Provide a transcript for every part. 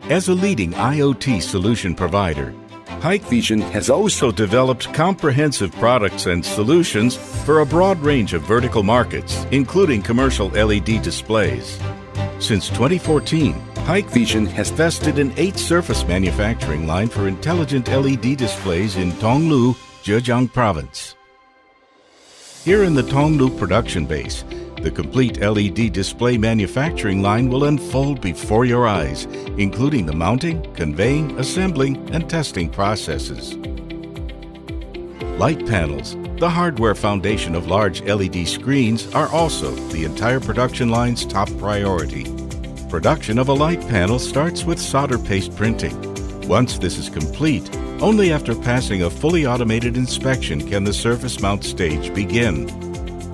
As a leading IoT solution provider, HikVision has also developed comprehensive products and solutions for a broad range of vertical markets, including commercial LED displays. Since 2014, HikVision has invested in 8 surface manufacturing line for intelligent LED displays in Tonglu, Zhejiang Province. Here in the Tonglu production base, the complete LED display manufacturing line will unfold before your eyes, including the mounting, conveying, assembling, and testing processes. Light panels, the hardware foundation of large LED screens, are also the entire production line's top priority. Production of a light panel starts with solder paste printing. Once this is complete, only after passing a fully automated inspection can the surface mount stage begin.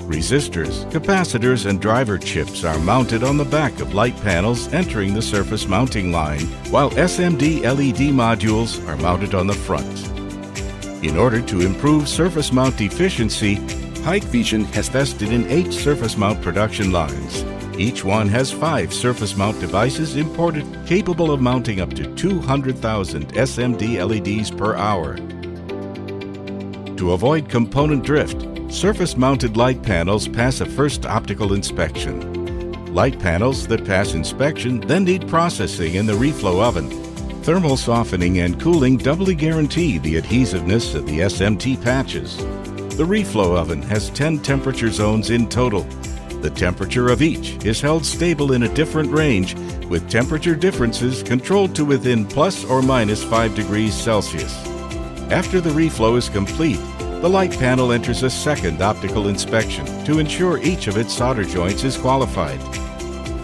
Resistors, capacitors, and driver chips are mounted on the back of light panels entering the surface mounting line, while SMD LED modules are mounted on the front. In order to improve surface mount efficiency, HikVision has invested in 8 surface mount production lines. Each one has 5 surface mount devices imported capable of mounting up to 200,000 SMD LEDs per hour. To avoid component drift, surface-mounted light panels pass a first optical inspection. Light panels that pass inspection then need processing in the reflow oven. Thermal softening and cooling doubly guarantee the adhesiveness of the SMT patches. The reflow oven has 10 temperature zones in total. The temperature of each is held stable in a different range, with temperature differences controlled to within plus or minus 5 degrees Celsius. After the reflow is complete, the light panel enters a second optical inspection to ensure each of its solder joints is qualified.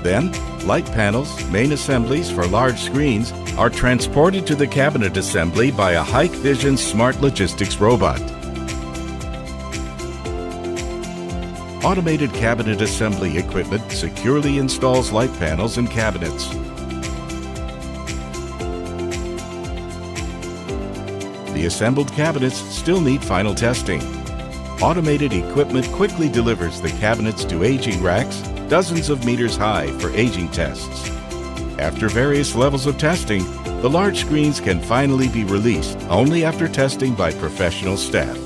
Then, light panels, main assemblies for large screens, are transported to the cabinet assembly by a HikVision Smart Logistics robot. Automated cabinet assembly equipment securely installs light panels and cabinets. The assembled cabinets still need final testing. Automated equipment quickly delivers the cabinets to aging racks, dozens of meters high, for aging tests. After various levels of testing, the large screens can finally be released only after testing by professional staff.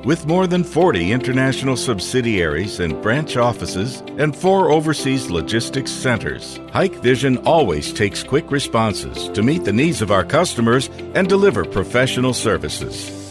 With more than 40 international subsidiaries and branch offices and 4 overseas logistics centers, HikVision always takes quick responses to meet the needs of our customers and deliver professional services.